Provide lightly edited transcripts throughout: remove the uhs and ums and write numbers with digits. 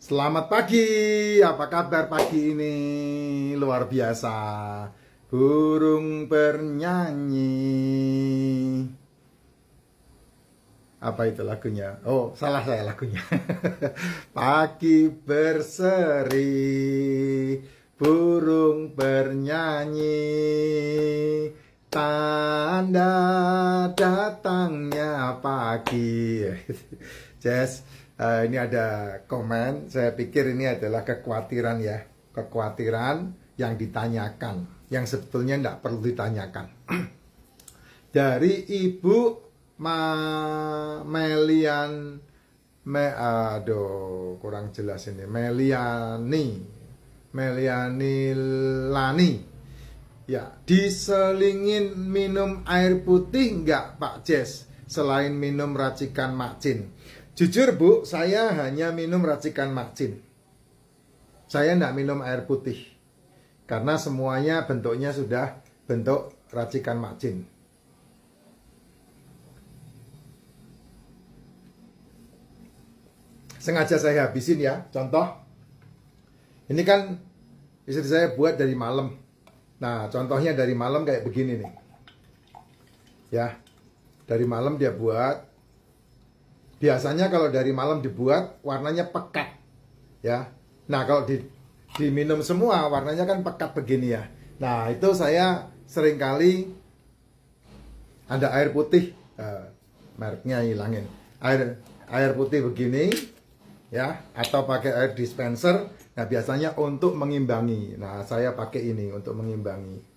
Selamat pagi, apa kabar pagi ini? Luar biasa, burung bernyanyi. Apa itu lagunya? Oh, salah saya lagunya. Pagi berseri, burung bernyanyi, tanda datangnya pagi. Jess, ini ada komen. Saya pikir ini adalah kekhawatiran ya, kekhawatiran yang ditanyakan, yang sebetulnya tidak perlu ditanyakan. Dari Ibu Melian, aduh kurang jelas ini, Meliani Lani. Ya, diselingin minum air putih nggak Pak Jess? Selain minum racikan Macin. Jujur Bu, saya hanya minum racikan Macin. Saya nggak minum air putih. Karena semuanya bentuknya sudah bentuk racikan Macin. Sengaja saya habisin ya. Contoh, ini kan istri saya buat dari malam. Nah, contohnya dari malam kayak begini nih. Ya, dari malam dia buat. Biasanya kalau dari malam dibuat, warnanya pekat. Ya, nah kalau diminum semua, warnanya kan pekat begini ya. Nah, itu saya seringkali ada air putih. Mereknya hilangin. Air putih begini. Ya, atau pakai air dispenser. Nah, biasanya untuk mengimbangi. Nah, saya pakai ini untuk mengimbangi.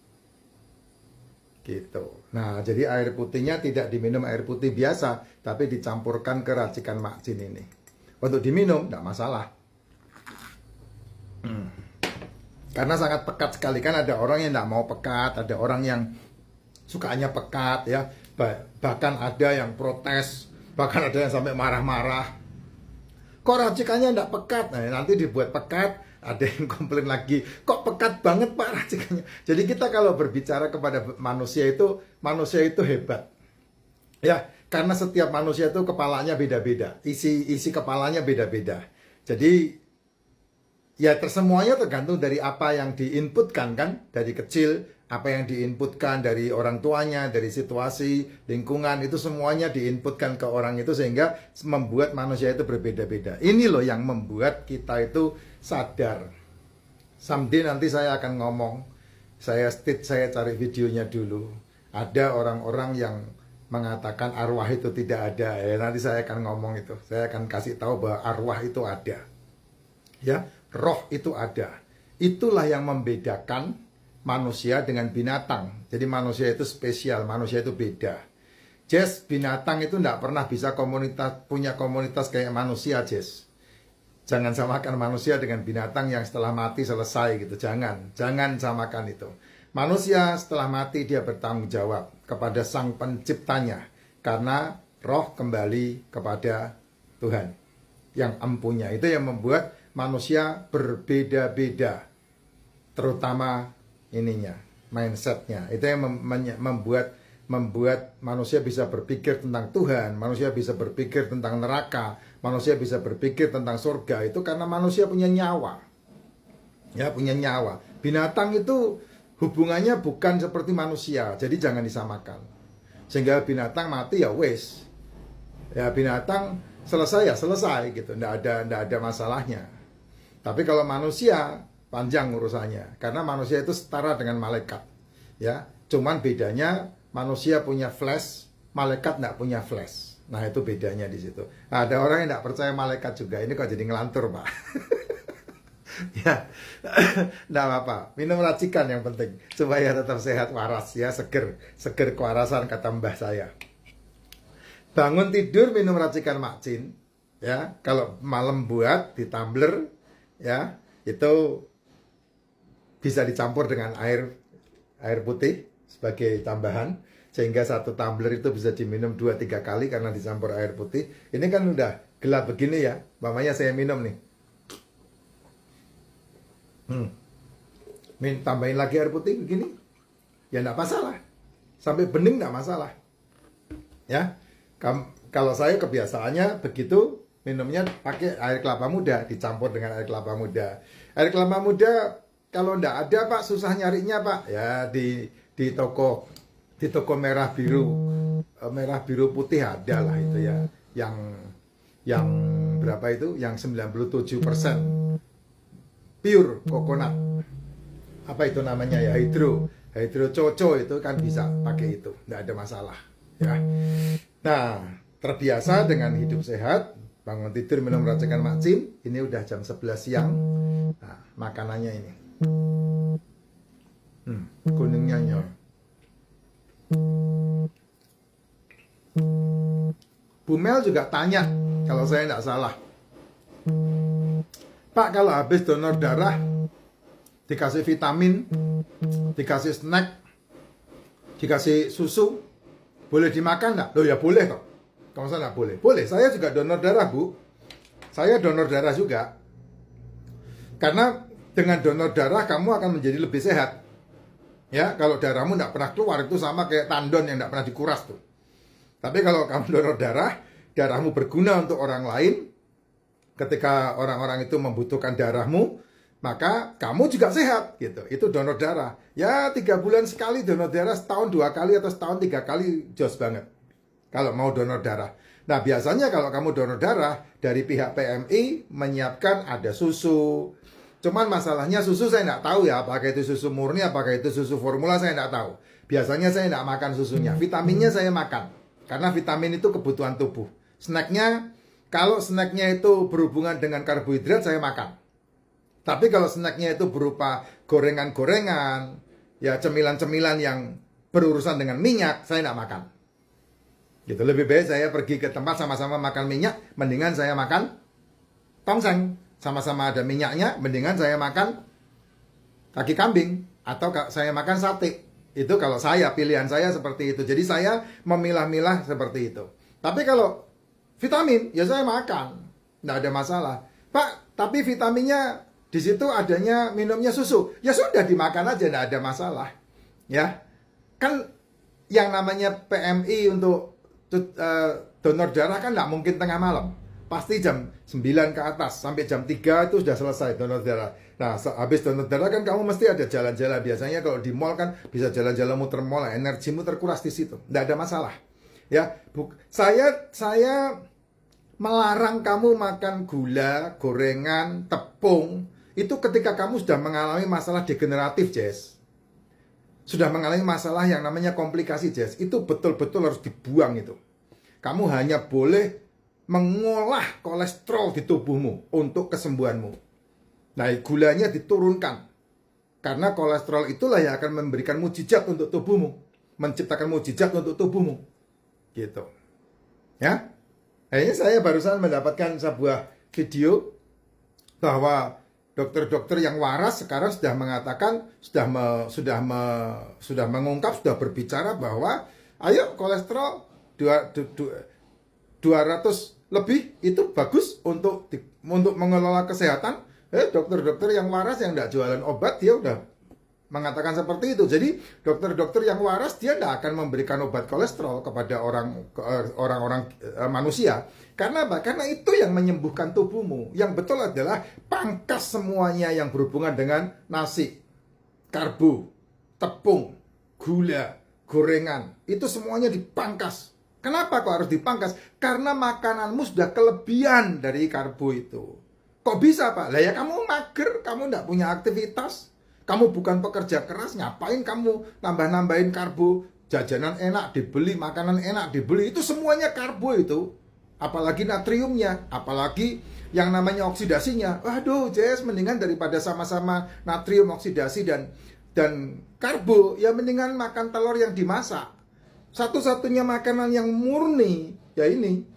Gitu. Nah, jadi air putihnya tidak diminum air putih biasa, tapi dicampurkan ke racikan Macin ini. Untuk diminum, tidak masalah. Karena sangat pekat sekali. Kan ada orang yang tidak mau pekat, ada orang yang sukanya pekat ya. Bahkan ada yang protes, bahkan ada yang sampai marah-marah. Kok racikannya tidak pekat? Nah, nanti dibuat pekat, ada yang komplain lagi. Kok pekat banget Pak racikannya? Jadi kita kalau berbicara kepada manusia itu hebat. Ya, karena setiap manusia itu kepalanya beda-beda. Isi kepalanya beda-beda. Jadi ya semuanya tergantung dari apa yang diinputkan kan. Dari kecil, apa yang diinputkan dari orang tuanya, dari situasi, lingkungan, itu semuanya diinputkan ke orang itu sehingga membuat manusia itu berbeda-beda. Ini loh yang membuat kita itu sadar. Someday nanti saya akan ngomong, saya cari videonya dulu. Ada orang-orang yang mengatakan arwah itu tidak ada. Nanti saya akan ngomong itu. Saya akan kasih tahu bahwa arwah itu ada. Ya, roh itu ada. Itulah yang membedakan manusia dengan binatang. Jadi manusia itu spesial, manusia itu beda. Jess, binatang itu tidak pernah bisa punya komunitas kayak manusia, Jess. Jangan samakan manusia dengan binatang yang setelah mati selesai gitu. Jangan samakan itu. Manusia setelah mati dia bertanggung jawab kepada Sang Penciptanya. Karena roh kembali kepada Tuhan yang empunya. Itu yang membuat manusia berbeda-beda. Terutama ininya, mindsetnya. Itu yang membuat manusia bisa berpikir tentang Tuhan, manusia bisa berpikir tentang neraka, manusia bisa berpikir tentang surga. Itu karena manusia punya nyawa. Ya, punya nyawa. Binatang itu hubungannya bukan seperti manusia, jadi jangan disamakan. Sehingga binatang mati ya wes. Ya, binatang selesai ya selesai gitu, ndak ada masalahnya. Tapi kalau manusia panjang urusannya, karena manusia itu setara dengan malaikat. Ya, cuman bedanya manusia punya flesh, malaikat tidak punya flesh. Nah, itu bedanya di situ. Nah, ada orang yang tidak percaya malaikat juga. Ini kok jadi ngelantur, Pak. Ya, tidak apa-apa. Minum racikan yang penting supaya tetap sehat waras ya, seger kewarasan kata mbah saya. Bangun tidur minum racikan Macin, ya. Kalau malam buat di tumbler, ya, itu bisa dicampur dengan air putih sebagai tambahan, sehingga satu tumbler itu bisa diminum 2-3 kali karena dicampur air putih. Ini kan udah gelap begini ya, mamanya saya minum nih. Tambahin lagi air putih begini, ya enggak masalah. Sampai bening enggak masalah. Ya, kalau saya kebiasaannya begitu minumnya pakai air kelapa muda, dicampur dengan air kelapa muda. Air kelapa muda kalau ndak ada Pak, susah nyarinya Pak. Ya di toko merah biru putih ada lah itu ya. Yang berapa itu? Yang 97% pure coconut. Apa itu namanya ya? Hydro coco itu kan bisa pakai itu, nggak ada masalah ya. Nah, terbiasa dengan hidup sehat, bangun tidur minum racikan makcim. Ini udah jam 11 siang. Nah, makanannya ini kuningnya nyor. Bu Mel juga tanya, kalau saya nggak salah, Pak, kalau habis donor darah dikasih vitamin, dikasih snack, dikasih susu, boleh dimakan nggak? Loh ya boleh kok. Kalau saya nggak boleh. Boleh, saya juga donor darah Bu. Saya donor darah juga. Karena dengan donor darah kamu akan menjadi lebih sehat. Ya, kalau darahmu nggak pernah keluar itu sama kayak tandon yang nggak pernah dikuras tuh. Tapi kalau kamu donor darah, darahmu berguna untuk orang lain. Ketika orang-orang itu membutuhkan darahmu, maka kamu juga sehat gitu. Itu donor darah. Ya 3 bulan sekali donor darah, setahun 2 kali atau setahun 3 kali jos banget. Kalau mau donor darah. Nah biasanya kalau kamu donor darah, dari pihak PMI menyiapkan ada susu. Cuman masalahnya susu saya nggak tahu ya, apakah itu susu murni, apakah itu susu formula, saya nggak tahu. Biasanya saya nggak makan susunya. Vitaminnya saya makan. Karena vitamin itu kebutuhan tubuh. Snacknya, kalau snacknya itu berhubungan dengan karbohidrat, saya makan. Tapi kalau snacknya itu berupa gorengan-gorengan, ya cemilan-cemilan yang berurusan dengan minyak, saya nggak makan. Gitu, lebih baik saya pergi ke tempat sama-sama makan minyak, mendingan saya makan tongseng. Sama-sama ada minyaknya, mendingan saya makan kaki kambing atau saya makan sate. Itu kalau saya, pilihan saya seperti itu. Jadi saya memilah-milah seperti itu. Tapi kalau vitamin, ya saya makan. Nggak ada masalah. Pak, tapi vitaminnya di situ adanya minumnya susu. Ya sudah dimakan aja, nggak ada masalah. Ya, kan yang namanya PMI untuk donor darah kan nggak mungkin tengah malam. Pasti jam 9 ke atas, sampai jam 3 itu sudah selesai donor darah. Nah, habis donor darah kan kamu mesti ada jalan-jalan. Biasanya kalau di mall kan bisa jalan-jalan muter mall, energimu terkuras di situ. Nggak ada masalah. Ya, saya melarang kamu makan gula, gorengan, tepung. Itu ketika kamu sudah mengalami masalah degeneratif, Jess. Sudah mengalami masalah yang namanya komplikasi, Jess. Itu betul-betul harus dibuang itu. Kamu hanya boleh mengolah kolesterol di tubuhmu untuk kesembuhanmu. Nah, gulanya diturunkan. Karena kolesterol itulah yang akan memberikan mukjizat untuk tubuhmu. Menciptakan mukjizat untuk tubuhmu. Gitu. Ya. Akhirnya saya barusan mendapatkan sebuah video bahwa dokter-dokter yang waras sekarang sudah mengatakan, sudah mengungkap, sudah berbicara bahwa ayo kolesterol 200 lebih itu bagus untuk mengelola kesehatan. Dokter-dokter yang waras yang tidak jualan obat, dia udah mengatakan seperti itu. Jadi dokter-dokter yang waras dia tidak akan memberikan obat kolesterol kepada orang-orang manusia. Karena apa? Karena itu yang menyembuhkan tubuhmu. Yang betul adalah pangkas semuanya yang berhubungan dengan nasi, karbo, tepung, gula, gorengan. Itu semuanya dipangkas. Kenapa kok harus dipangkas? Karena makananmu sudah kelebihan dari karbo itu. Kok bisa Pak? Lah ya kamu mager, kamu tidak punya aktivitas. Kamu bukan pekerja keras, ngapain kamu nambah-nambahin karbo? Jajanan enak dibeli, makanan enak dibeli, itu semuanya karbo itu. Apalagi natriumnya, apalagi yang namanya oksidasinya. Waduh, Jess, mendingan daripada sama-sama natrium, oksidasi dan karbo, ya mendingan makan telur yang dimasak. Satu-satunya makanan yang murni, ya ini,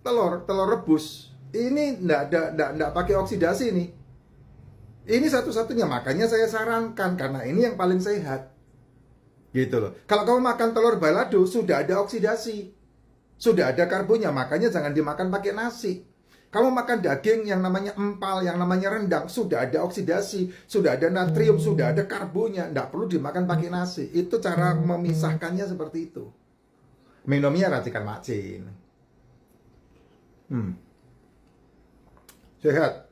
telur rebus. Ini enggak pakai oksidasi nih. Ini satu-satunya, makanya saya sarankan karena ini yang paling sehat. Gitu loh. Kalau kamu makan telur balado sudah ada oksidasi. Sudah ada karbonya, makanya jangan dimakan pakai nasi. Kamu makan daging yang namanya empal, yang namanya rendang, sudah ada oksidasi, sudah ada natrium, sudah ada karbonya, enggak perlu dimakan pakai nasi. Itu cara memisahkannya seperti itu. Minumnya racikan macin. Sehat.